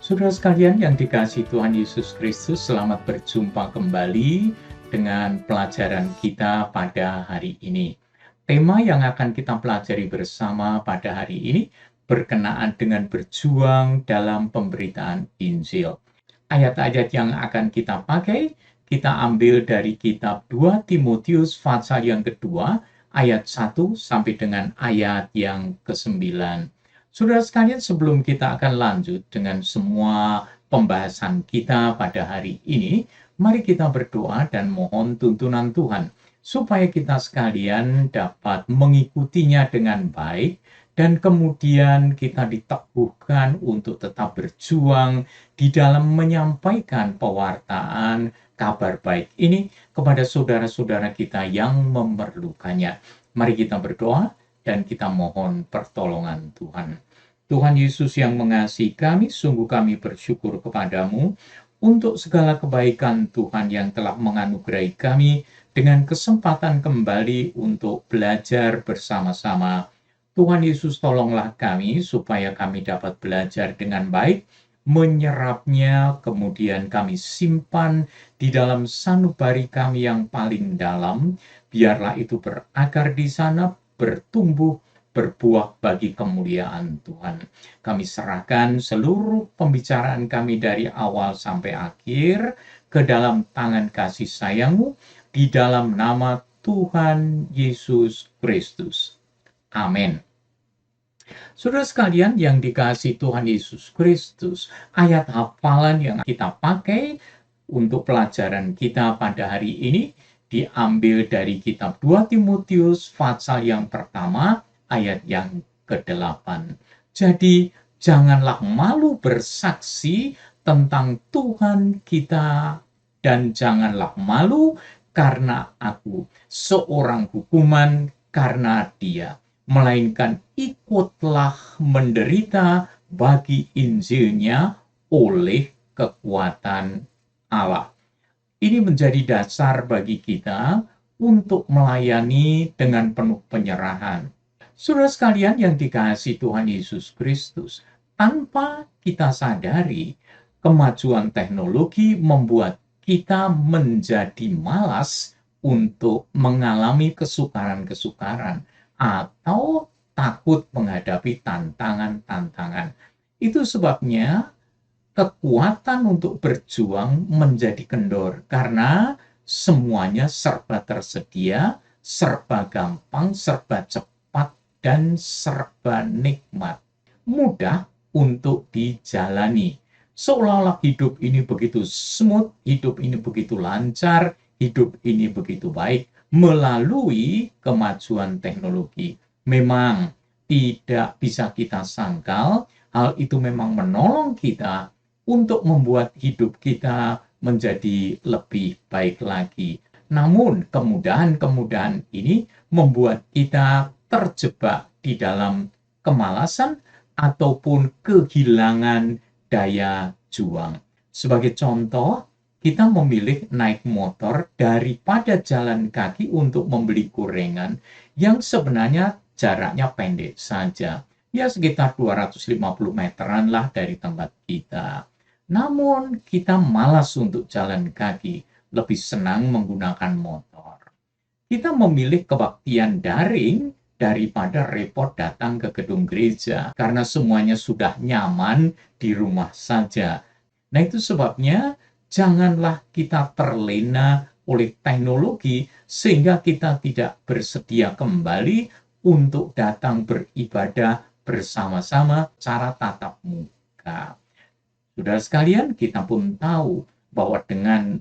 Saudara sekalian yang dikasihi Tuhan Yesus Kristus, selamat berjumpa kembali dengan pelajaran kita pada hari ini. Tema yang akan kita pelajari bersama pada hari ini berkenaan dengan berjuang dalam pemberitaan Injil. Ayat-ayat yang akan kita pakai, kita ambil dari kitab 2 Timotius pasal yang kedua, ayat 1 sampai dengan ayat yang ke-9. Saudara sekalian, sebelum kita akan lanjut dengan semua pembahasan kita pada hari ini, mari kita berdoa dan mohon tuntunan Tuhan, supaya kita sekalian dapat mengikutinya dengan baik, dan kemudian kita diteguhkan untuk tetap berjuang di dalam menyampaikan pewartaan kabar baik ini kepada saudara-saudara kita yang memerlukannya. Mari kita berdoa dan kita mohon pertolongan Tuhan. Tuhan Yesus yang mengasihi kami, sungguh kami bersyukur kepadamu untuk segala kebaikan Tuhan yang telah menganugerahi kami dengan kesempatan kembali untuk belajar bersama-sama. Tuhan Yesus, tolonglah kami supaya kami dapat belajar dengan baik, menyerapnya, kemudian kami simpan di dalam sanubari kami yang paling dalam. Biarlah itu berakar di sana, bertumbuh, berbuah bagi kemuliaan Tuhan. Kami serahkan seluruh pembicaraan kami dari awal sampai akhir ke dalam tangan kasih sayang-Mu, di dalam nama Tuhan Yesus Kristus. Amin. Saudara sekalian yang dikasihi Tuhan Yesus Kristus, ayat hafalan yang kita pakai untuk pelajaran kita pada hari ini diambil dari kitab 2 Timotius pasal yang pertama, ayat yang ke-8. Jadi, janganlah malu bersaksi tentang Tuhan kita, dan janganlah malu karena aku seorang hukuman karena Dia, melainkan ikutlah menderita bagi Injilnya oleh kekuatan Allah. Ini menjadi dasar bagi kita untuk melayani dengan penuh penyerahan. Saudara sekalian yang dikasihi Tuhan Yesus Kristus, tanpa kita sadari, kemajuan teknologi membuat kita menjadi malas untuk mengalami kesukaran-kesukaran atau takut menghadapi tantangan-tantangan. Itu sebabnya kekuatan untuk berjuang menjadi kendor, karena semuanya serba tersedia, serba gampang, serba cepat, dan serba nikmat. Mudah untuk dijalani. Seolah-olah hidup ini begitu smooth, hidup ini begitu lancar, hidup ini begitu baik melalui kemajuan teknologi. Memang tidak bisa kita sangkal, hal itu memang menolong kita untuk membuat hidup kita menjadi lebih baik lagi. Namun kemudahan-kemudahan ini membuat kita terjebak di dalam kemalasan ataupun kehilangan daya juang. Sebagai contoh, kita memilih naik motor daripada jalan kaki untuk membeli gorengan yang sebenarnya jaraknya pendek saja. Ya sekitar 250 meteran lah dari tempat kita. Namun kita malas untuk jalan kaki, lebih senang menggunakan motor. Kita memilih kebaktian daring daripada repot datang ke gedung gereja, karena semuanya sudah nyaman di rumah saja. Nah, itu sebabnya janganlah kita terlena oleh teknologi sehingga kita tidak bersedia kembali untuk datang beribadah bersama-sama secara tatap muka. Saudara sekalian, kita pun tahu bahwa dengan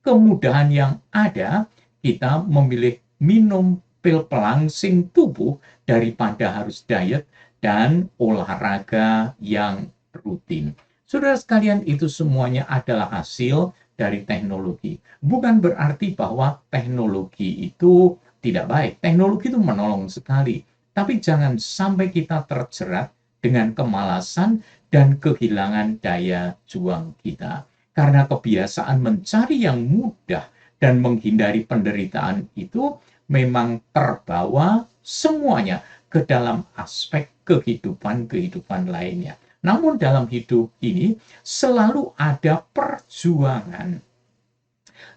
kemudahan yang ada, kita memilih minum pil pelangsing tubuh daripada harus diet dan olahraga yang rutin. Saudara sekalian, itu semuanya adalah hasil dari teknologi. Bukan berarti bahwa teknologi itu tidak baik. Teknologi itu menolong sekali. Tapi jangan sampai kita terjerat dengan kemalasan dan kehilangan daya juang kita. Karena kebiasaan mencari yang mudah dan menghindari penderitaan itu memang terbawa semuanya ke dalam aspek kehidupan lainnya. Namun dalam hidup ini selalu ada perjuangan,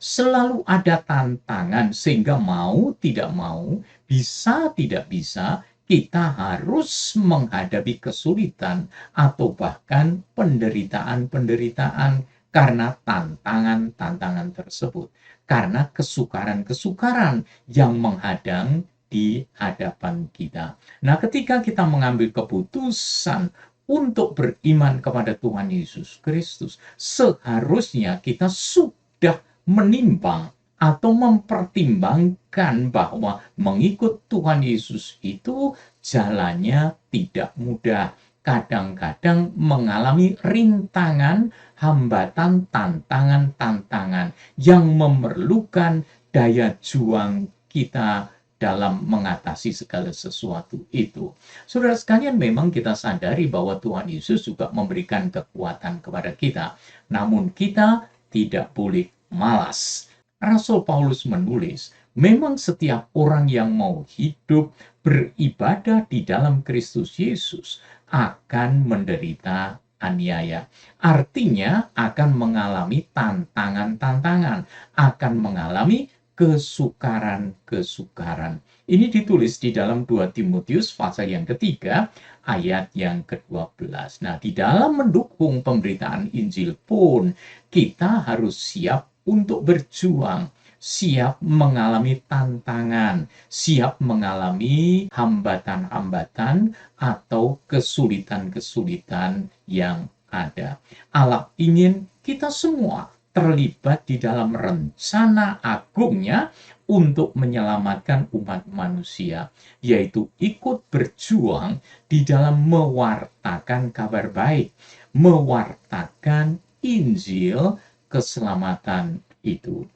selalu ada tantangan, sehingga mau tidak mau, bisa tidak bisa, kita harus menghadapi kesulitan atau bahkan penderitaan-penderitaan karena tantangan-tantangan tersebut, karena kesukaran-kesukaran yang menghadang di hadapan kita. Nah, ketika kita mengambil keputusan untuk beriman kepada Tuhan Yesus Kristus, seharusnya kita sudah menimbang atau mempertimbangkan bahwa mengikut Tuhan Yesus itu jalannya tidak mudah. Kadang-kadang mengalami rintangan, hambatan, tantangan-tantangan yang memerlukan daya juang kita dalam mengatasi segala sesuatu itu. Saudara sekalian, memang kita sadari bahwa Tuhan Yesus juga memberikan kekuatan kepada kita. Namun kita tidak boleh malas. Rasul Paulus menulis, memang setiap orang yang mau hidup beribadah di dalam Kristus Yesus akan menderita aniaya. Artinya akan mengalami tantangan-tantangan, akan mengalami kesukaran-kesukaran. Ini ditulis di dalam 2 Timotius pasal yang ketiga, ayat yang ke-12. Nah, di dalam mendukung pemberitaan Injil pun, kita harus siap untuk berjuang, siap mengalami tantangan, siap mengalami hambatan-hambatan atau kesulitan-kesulitan yang ada. Allah ingin kita semua terlibat di dalam rencana agungnya untuk menyelamatkan umat manusia, yaitu ikut berjuang di dalam mewartakan kabar baik, mewartakan Injil keselamatan itu.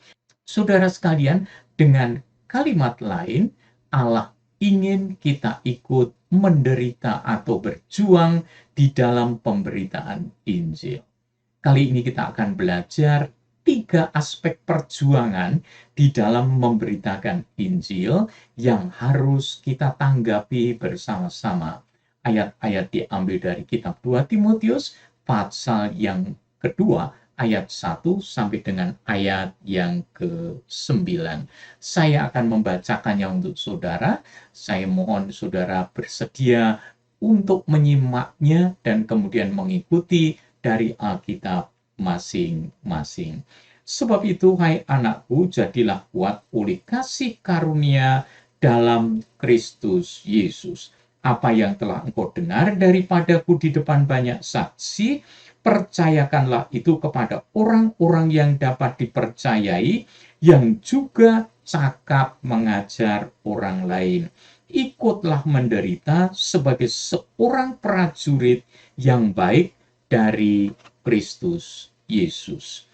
Saudara sekalian, dengan kalimat lain, Allah ingin kita ikut menderita atau berjuang di dalam pemberitaan Injil. Kali ini kita akan belajar 3 aspek perjuangan di dalam memberitakan Injil yang harus kita tanggapi bersama-sama. Ayat-ayat diambil dari kitab 2 Timotius pasal yang kedua, ayat 1 sampai dengan ayat yang ke-9. Saya akan membacakannya untuk saudara. Saya mohon saudara bersedia untuk menyimaknya dan kemudian mengikuti dari Alkitab masing-masing. Sebab itu, hai anakku, jadilah kuat oleh kasih karunia dalam Kristus Yesus. Apa yang telah engkau dengar daripadaku di depan banyak saksi, percayakanlah itu kepada orang-orang yang dapat dipercayai, yang juga cakap mengajar orang lain. Ikutlah menderita sebagai seorang prajurit yang baik dari Kristus Yesus.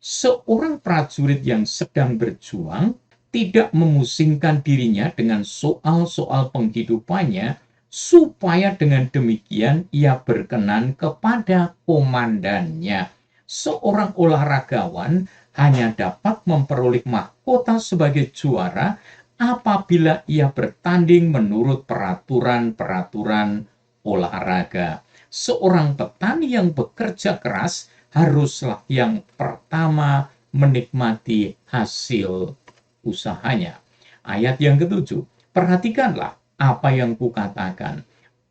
Seorang prajurit yang sedang berjuang tidak memusingkan dirinya dengan soal-soal penghidupannya, supaya dengan demikian ia berkenan kepada komandannya. Seorang olahragawan hanya dapat memperoleh mahkota sebagai juara apabila ia bertanding menurut peraturan-peraturan olahraga. Seorang petani yang bekerja keras haruslah yang pertama menikmati hasil usahanya. Ayat yang ke-7, perhatikanlah apa yang kukatakan.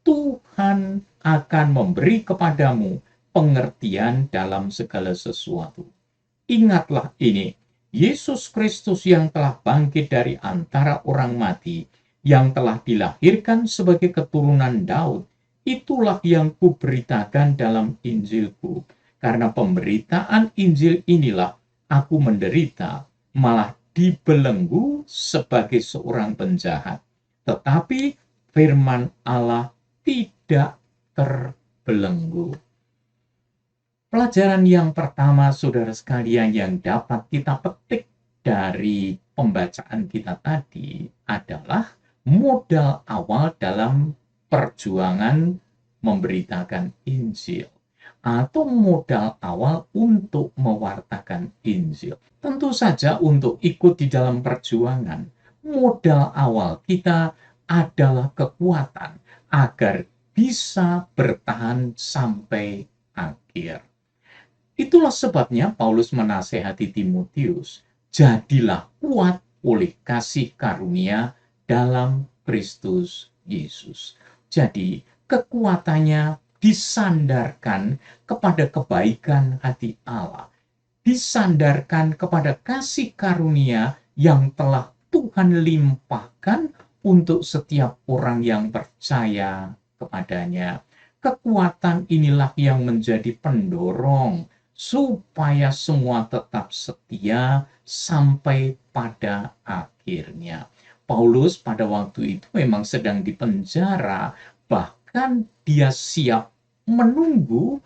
Tuhan akan memberi kepadamu pengertian dalam segala sesuatu. Ingatlah ini, Yesus Kristus yang telah bangkit dari antara orang mati, yang telah dilahirkan sebagai keturunan Daud, itulah yang kuberitakan dalam Injilku. Karena pemberitaan Injil inilah aku menderita, malah dibelenggu sebagai seorang penjahat. Tetapi firman Allah tidak terbelenggu. Pelajaran yang pertama, saudara sekalian, yang dapat kita petik dari pembacaan kita tadi adalah modal awal dalam perjuangan memberitakan Injil, atau modal awal untuk mewartakan Injil. Tentu saja untuk ikut di dalam perjuangan, modal awal kita adalah kekuatan agar bisa bertahan sampai akhir. Itulah sebabnya Paulus menasehati Timotius, jadilah kuat oleh kasih karunia dalam Kristus Yesus. Jadi, kekuatannya disandarkan kepada kebaikan hati Allah, disandarkan kepada kasih karunia yang telah Tuhan limpahkan untuk setiap orang yang percaya kepadanya. Kekuatan inilah yang menjadi pendorong supaya semua tetap setia sampai pada akhirnya. Paulus pada waktu itu memang sedang dipenjara, bahkan dia siap menunggu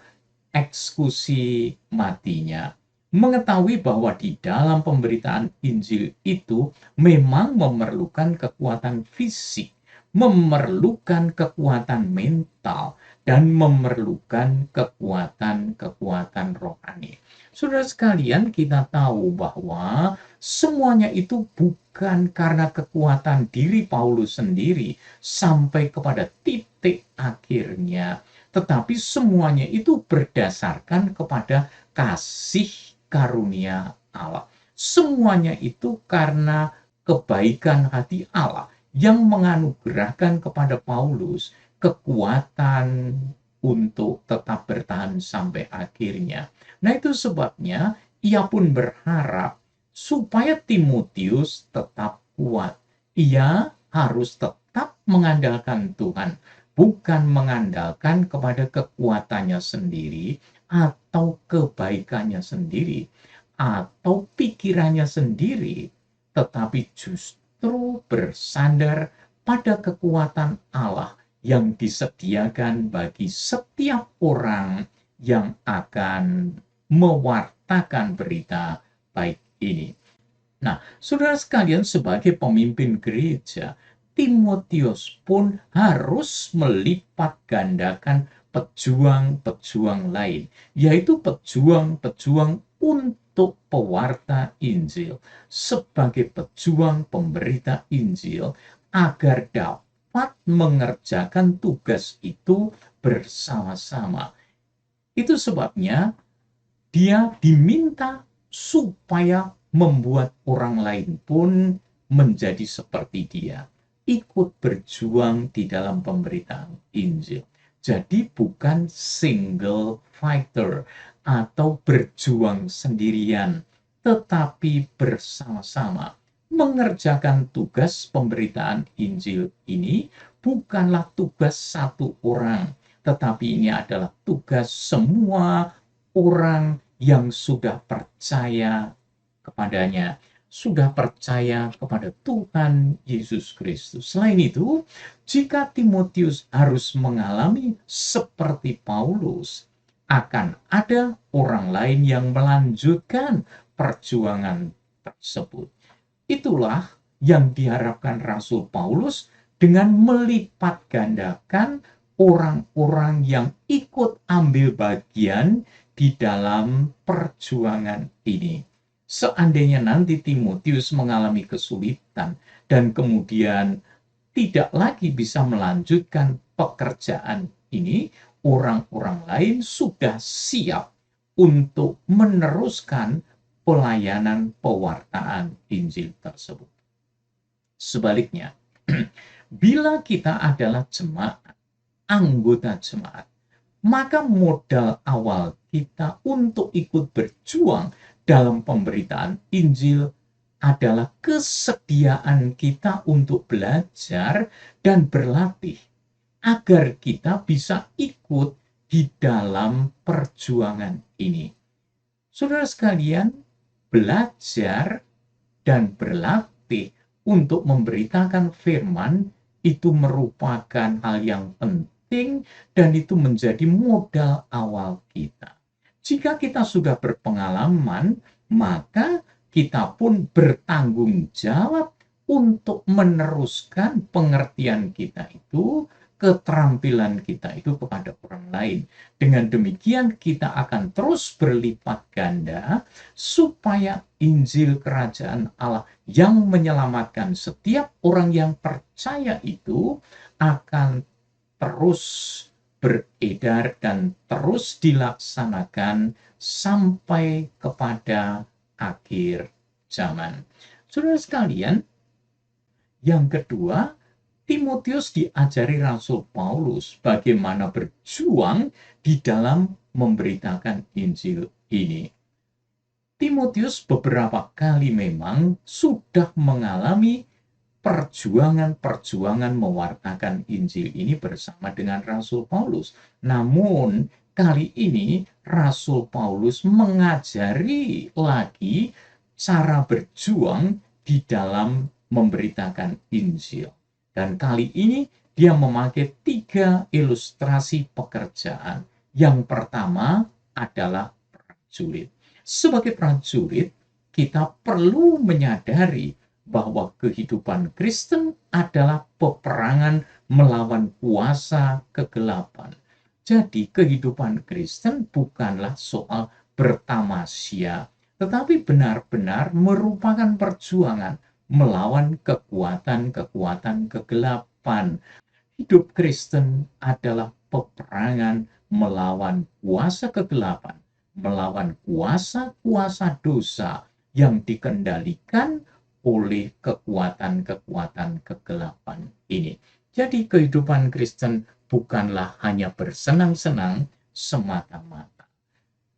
eksekusi matinya. Mengetahui bahwa di dalam pemberitaan Injil itu memang memerlukan kekuatan fisik, memerlukan kekuatan mental, dan memerlukan kekuatan-kekuatan rohani. Saudara sekalian, kita tahu bahwa semuanya itu bukan karena kekuatan diri Paulus sendiri sampai kepada titik akhirnya, tetapi semuanya itu berdasarkan kepada kasih karunia Allah. Semuanya itu karena kebaikan hati Allah yang menganugerahkan kepada Paulus kekuatan untuk tetap bertahan sampai akhirnya. Nah, itu sebabnya ia pun berharap supaya Timotius tetap kuat. Ia harus tetap mengandalkan Tuhan, bukan mengandalkan kepada kekuatannya sendiri atau kebaikannya sendiri atau pikirannya sendiri, tetapi justru bersandar pada kekuatan Allah yang disediakan bagi setiap orang yang akan mewartakan berita baik ini. Nah, saudara sekalian, sebagai pemimpin gereja, Timotius pun harus melipat gandakan pejuang-pejuang lain, yaitu pejuang-pejuang untuk pewarta Injil, sebagai pejuang pemberita Injil, agar dapat mengerjakan tugas itu bersama-sama. Itu sebabnya dia diminta supaya membuat orang lain pun menjadi seperti dia, ikut berjuang di dalam pemberitaan Injil. Jadi bukan single fighter atau berjuang sendirian, tetapi bersama-sama. Mengerjakan tugas pemberitaan Injil ini bukanlah tugas satu orang, tetapi ini adalah tugas semua orang yang sudah percaya kepadanya, sudah percaya kepada Tuhan Yesus Kristus. Selain itu, jika Timotius harus mengalami seperti Paulus, akan ada orang lain yang melanjutkan perjuangan tersebut. Itulah yang diharapkan Rasul Paulus dengan melipat gandakan orang-orang yang ikut ambil bagian di dalam perjuangan ini. Seandainya nanti Timotius mengalami kesulitan dan kemudian tidak lagi bisa melanjutkan pekerjaan ini, orang-orang lain sudah siap untuk meneruskan pelayanan pewartaan Injil tersebut. Sebaliknya, bila kita adalah jemaat, anggota jemaat, maka modal awal kita untuk ikut berjuang dalam pemberitaan Injil adalah kesediaan kita untuk belajar dan berlatih agar kita bisa ikut di dalam perjuangan ini. Saudara sekalian, belajar dan berlatih untuk memberitakan firman itu merupakan hal yang penting dan itu menjadi modal awal kita. Jika kita sudah berpengalaman, maka kita pun bertanggung jawab untuk meneruskan pengertian kita itu, keterampilan kita itu kepada orang lain. Dengan demikian kita akan terus berlipat ganda supaya Injil Kerajaan Allah yang menyelamatkan setiap orang yang percaya itu akan terus beredar dan terus dilaksanakan sampai kepada akhir zaman. Saudara sekalian, yang kedua, Timotius diajari Rasul Paulus bagaimana berjuang di dalam memberitakan Injil ini. Timotius beberapa kali memang sudah mengalami perjuangan-perjuangan mewartakan Injil ini bersama dengan Rasul Paulus. Namun, kali ini Rasul Paulus mengajari lagi cara berjuang di dalam memberitakan Injil. Dan kali ini dia memakai 3 ilustrasi pekerjaan. Yang pertama adalah prajurit. Sebagai prajurit, kita perlu menyadari bahwa kehidupan Kristen adalah peperangan melawan kuasa kegelapan. Jadi kehidupan Kristen bukanlah soal bertamasya, tetapi benar-benar merupakan perjuangan melawan kekuatan-kekuatan kegelapan. Hidup Kristen adalah peperangan melawan kuasa kegelapan, melawan kuasa-kuasa dosa yang dikendalikan oleh kekuatan-kekuatan kegelapan ini. Jadi kehidupan Kristen bukanlah hanya bersenang-senang semata-mata.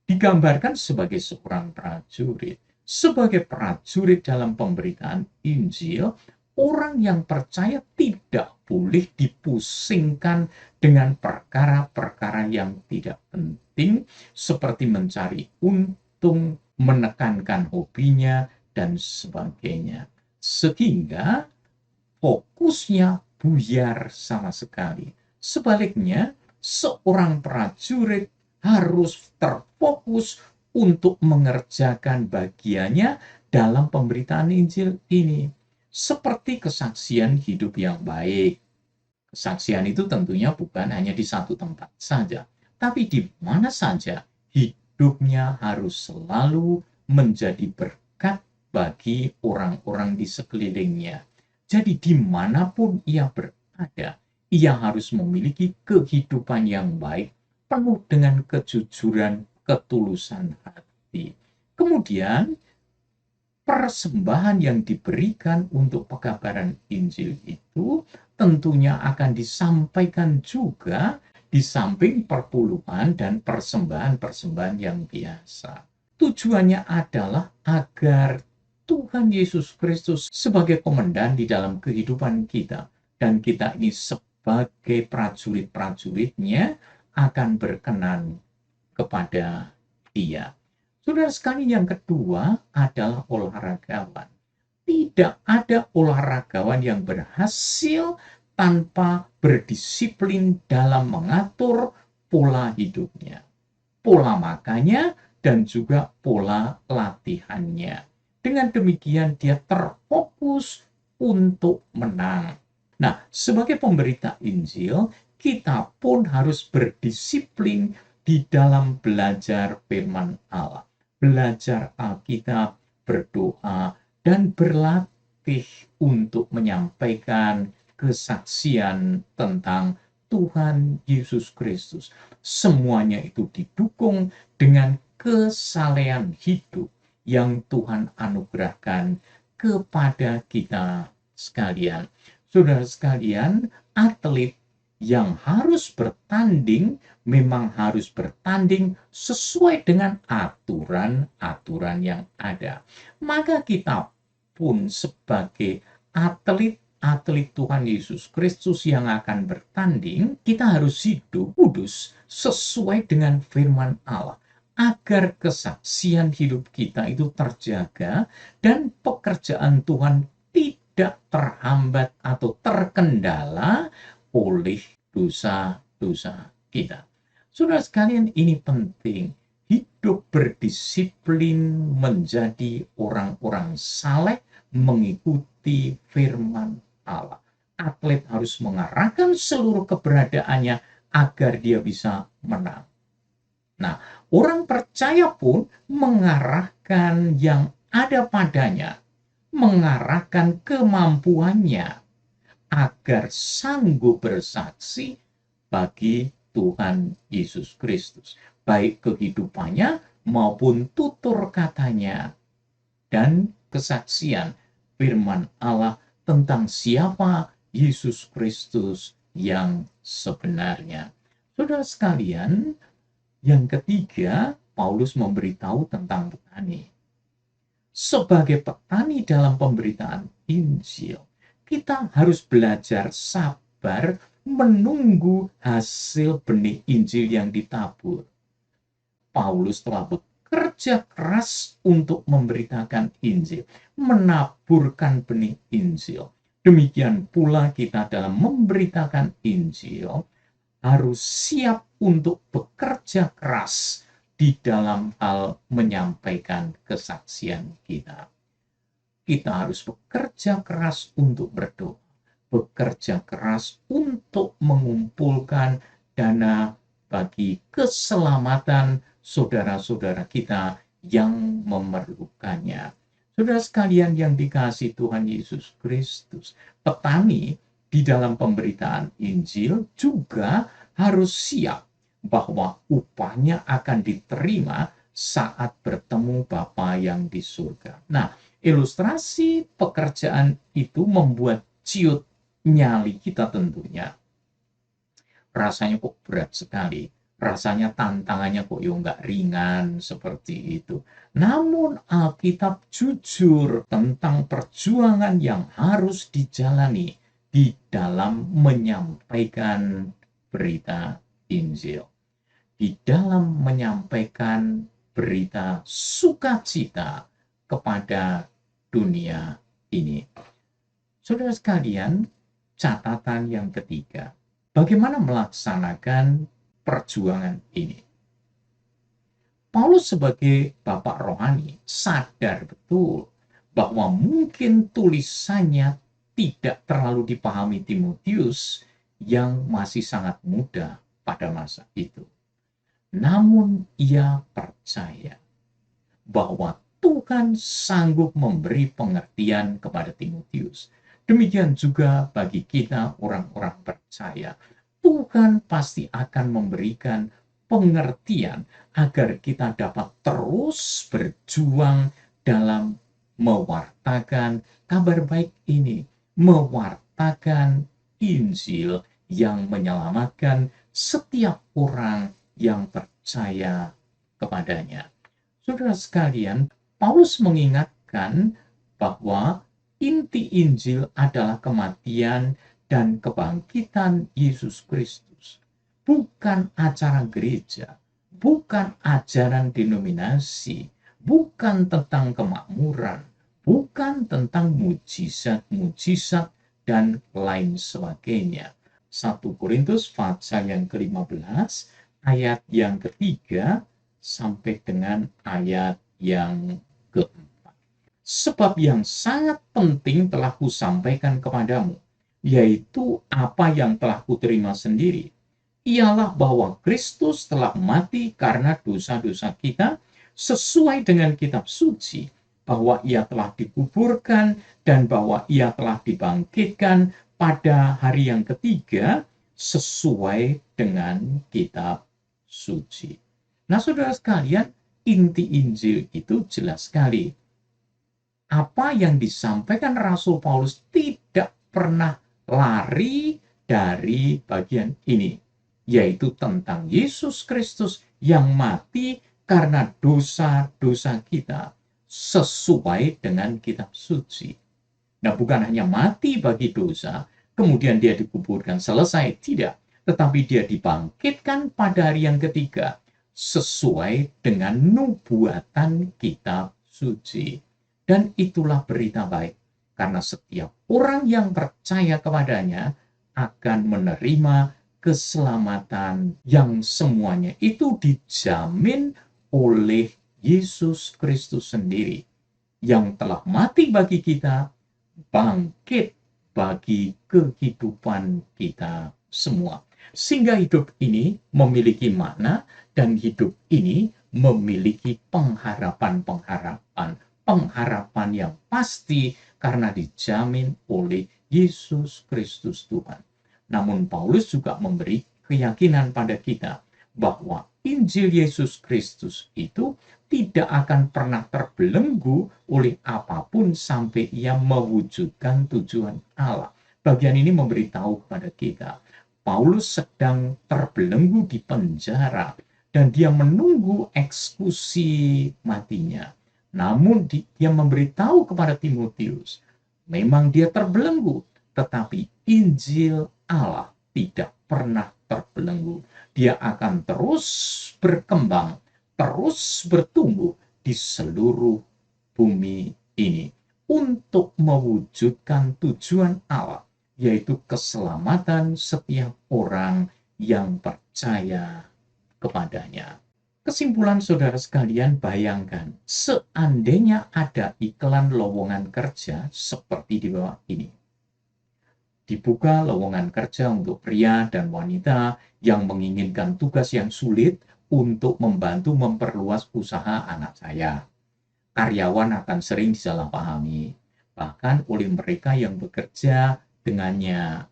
Digambarkan sebagai seorang prajurit. Sebagai prajurit dalam pemberitaan Injil, orang yang percaya tidak boleh dipusingkan dengan perkara-perkara yang tidak penting, seperti mencari untung, menekankan hobinya, dan sebagainya. Sehingga fokusnya buyar sama sekali. Sebaliknya, seorang prajurit harus terfokus untuk mengerjakan bagiannya dalam pemberitaan Injil ini. Seperti kesaksian hidup yang baik. Kesaksian itu tentunya bukan hanya di satu tempat saja, tapi di mana saja hidupnya harus selalu menjadi berkat bagi orang-orang di sekelilingnya. Jadi dimanapun ia berada, ia harus memiliki kehidupan yang baik, penuh dengan kejujuran, ketulusan hati. Kemudian, persembahan yang diberikan untuk pekabaran Injil itu tentunya akan disampaikan juga di samping perpuluhan dan persembahan-persembahan yang biasa. Tujuannya adalah agar Tuhan Yesus Kristus sebagai komandan di dalam kehidupan kita, dan kita ini sebagai prajurit-prajuritnya akan berkenan kepada Dia. Saudara sekalian, yang kedua adalah olahragawan. Tidak ada olahragawan yang berhasil tanpa berdisiplin dalam mengatur pola hidupnya, pola makannya, dan juga pola latihannya. Dengan demikian dia terfokus untuk menang. Nah, sebagai pemberita Injil, kita pun harus berdisiplin di dalam belajar firman Allah, belajar Alkitab, berdoa, dan berlatih untuk menyampaikan kesaksian tentang Tuhan Yesus Kristus. Semuanya itu didukung dengan kesalehan hidup yang Tuhan anugerahkan kepada kita sekalian. Saudara sekalian, atlet yang harus bertanding memang harus bertanding sesuai dengan aturan-aturan yang ada. Maka kita pun sebagai atlet Tuhan Yesus Kristus yang akan bertanding, kita harus hidup kudus sesuai dengan firman Allah, agar kesaksian hidup kita itu terjaga dan pekerjaan Tuhan tidak terhambat atau terkendala oleh dosa-dosa kita. Saudara sekalian, ini penting. Hidup berdisiplin menjadi orang-orang saleh mengikuti firman Allah. Atlet harus mengarahkan seluruh keberadaannya agar dia bisa menang. Nah, orang percaya pun mengarahkan yang ada padanya, mengarahkan kemampuannya agar sanggup bersaksi bagi Tuhan Yesus Kristus, baik kehidupannya maupun tutur katanya dan kesaksian firman Allah tentang siapa Yesus Kristus yang sebenarnya. Saudara sekalian, yang ketiga, Paulus memberitahu tentang petani. Sebagai petani dalam pemberitaan Injil, kita harus belajar sabar menunggu hasil benih Injil yang ditabur. Paulus telah bekerja keras untuk memberitakan Injil, menaburkan benih Injil. Demikian pula kita dalam memberitakan Injil harus siap untuk bekerja keras di dalam hal menyampaikan kesaksian kita. Kita harus bekerja keras untuk berdoa, bekerja keras untuk mengumpulkan dana bagi keselamatan saudara-saudara kita yang memerlukannya. Saudara sekalian yang dikasihi Tuhan Yesus Kristus, petani di dalam pemberitaan Injil juga harus siap bahwa upahnya akan diterima saat bertemu Bapa yang di surga. Nah, ilustrasi pekerjaan itu membuat ciut nyali kita tentunya. Rasanya kok berat sekali. Rasanya tantangannya kok nggak ringan seperti itu. Namun Alkitab jujur tentang perjuangan yang harus dijalani di dalam menyampaikan berita Injil. Di dalam menyampaikan berita sukacita kepada dunia ini. Saudara sekalian, catatan yang ketiga, bagaimana melaksanakan perjuangan ini? Paulus sebagai bapak rohani sadar betul bahwa mungkin tulisannya tidak terlalu dipahami Timotius yang masih sangat muda pada masa itu. Namun ia percaya bahwa Tuhan sanggup memberi pengertian kepada Timotius. Demikian juga bagi kita orang-orang percaya. Tuhan pasti akan memberikan pengertian agar kita dapat terus berjuang dalam mewartakan kabar baik ini, mewartakan Injil yang menyelamatkan setiap orang yang percaya kepadanya. Saudara sekalian, Paulus mengingatkan bahwa inti Injil adalah kematian dan kebangkitan Yesus Kristus. Bukan acara gereja, bukan ajaran denominasi, bukan tentang kemakmuran, bukan tentang mujizat-mujizat dan lain sebagainya. 1 Korintus pasal yang ke-15 ayat yang ketiga sampai dengan ayat yang keempat. Sebab yang sangat penting telah kusampaikan kepadamu, yaitu apa yang telah kuterima sendiri, ialah bahwa Kristus telah mati karena dosa-dosa kita sesuai dengan kitab suci, bahwa ia telah dikuburkan dan bahwa ia telah dibangkitkan pada hari yang ketiga sesuai dengan kitab suci. Nah, saudara sekalian, inti Injil itu jelas sekali. Apa yang disampaikan Rasul Paulus tidak pernah lari dari bagian ini, yaitu tentang Yesus Kristus yang mati karena dosa-dosa kita sesuai dengan kitab suci. Nah, bukan hanya mati bagi dosa, kemudian dia dikuburkan, selesai. Tidak. Tetapi dia dibangkitkan pada hari yang ketiga sesuai dengan nubuatan kitab suci. Dan itulah berita baik, karena setiap orang yang percaya kepadanya akan menerima keselamatan yang semuanya itu dijamin oleh Yesus Kristus sendiri, yang telah mati bagi kita, bangkit bagi kehidupan kita semua. Sehingga hidup ini memiliki makna dan hidup ini memiliki pengharapan yang pasti karena dijamin oleh Yesus Kristus Tuhan. Namun Paulus juga keyakinan pada kita bahwa Injil Yesus Kristus itu tidak akan pernah terbelenggu oleh apapun sampai ia mewujudkan tujuan Allah. Bagian ini memberitahu kepada kita, Paulus sedang terbelenggu di penjara dan dia menunggu eksekusi matinya. Namun dia memberitahu kepada Timotius, memang dia terbelenggu, tetapi Injil Allah tidak pernah terbelenggu. Dia akan terus berkembang, terus bertumbuh di seluruh bumi ini untuk mewujudkan tujuan Allah, yaitu keselamatan setiap orang yang percaya kepadanya. Kesimpulan saudara sekalian, bayangkan seandainya ada iklan lowongan kerja seperti di bawah ini. Dibuka lowongan kerja untuk pria dan wanita yang menginginkan tugas yang sulit untuk membantu memperluas usaha anak saya. Karyawan akan sering disalahpahami, bahkan oleh mereka yang bekerja dengannya.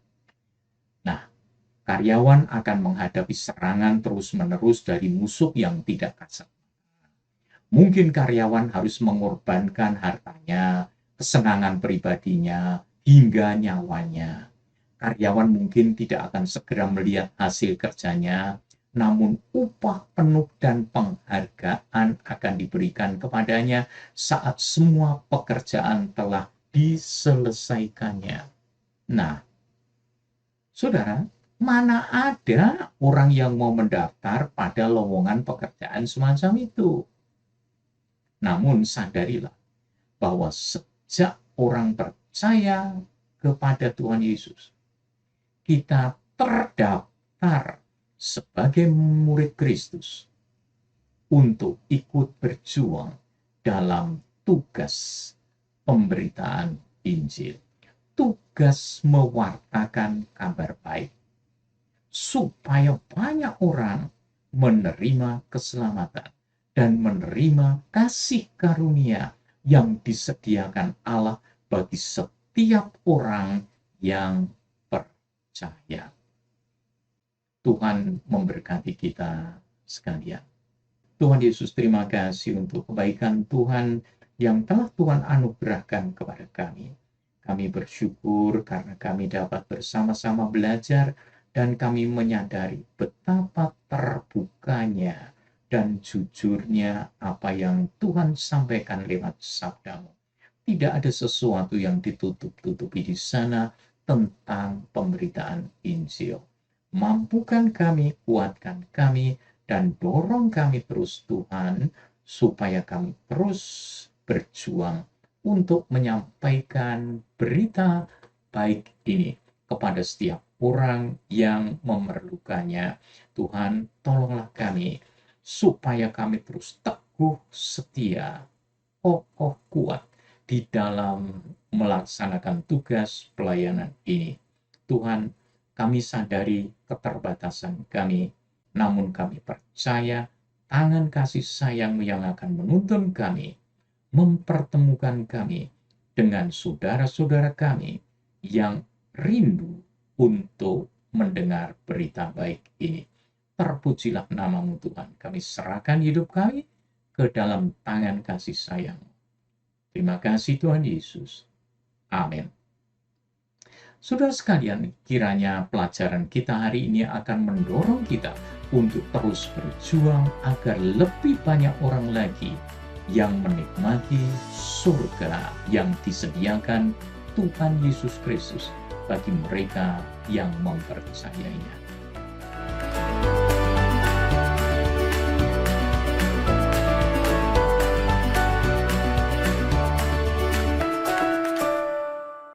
Nah, karyawan akan menghadapi serangan terus-menerus dari musuh yang tidak kasat. Mungkin karyawan harus mengorbankan hartanya, kesenangan pribadinya, hingga nyawanya. Karyawan mungkin tidak akan segera melihat hasil kerjanya, namun upah penuh dan penghargaan akan diberikan kepadanya saat semua pekerjaan telah diselesaikannya. Nah, saudara, mana ada orang yang mau mendaftar pada lowongan pekerjaan semacam itu? Namun sadarilah bahwa sejak orang percaya kepada Tuhan Yesus, kita terdaftar sebagai murid Kristus untuk ikut berjuang dalam tugas pemberitaan Injil, tugas mewartakan kabar baik, supaya banyak orang menerima keselamatan dan menerima kasih karunia yang disediakan Allah bagi setiap orang yang percaya. Tuhan memberkati kita sekalian. Tuhan Yesus, terima kasih untuk kebaikan Tuhan yang telah Tuhan anugerahkan kepada kami. Kami bersyukur karena kami dapat bersama-sama belajar dan kami menyadari betapa terbukanya dan jujurnya apa yang Tuhan sampaikan lewat sabda-Mu. Tidak ada sesuatu yang ditutup-tutupi di sana tentang pemberitaan Injil. Mampukan kami, kuatkan kami, dan dorong kami terus Tuhan, supaya kami terus berjuang untuk menyampaikan berita baik ini kepada setiap orang yang memerlukannya. Tuhan, tolonglah kami, supaya kami terus teguh setia, kokoh kuat di dalam melaksanakan tugas pelayanan ini. Tuhan, kami sadari keterbatasan kami, namun kami percaya tangan kasih sayang-Mu yang akan menuntun kami, mempertemukan kami dengan saudara-saudara kami yang rindu untuk mendengar berita baik ini. Terpujilah nama-Mu Tuhan. Kami serahkan hidup kami ke dalam tangan kasih sayang-Mu. Terima kasih Tuhan Yesus. Amin. Saudara sekalian, kiranya pelajaran kita hari ini akan mendorong kita untuk terus berjuang agar lebih banyak orang lagi yang menikmati surga yang disediakan Tuhan Yesus Kristus bagi mereka yang mempercayainya.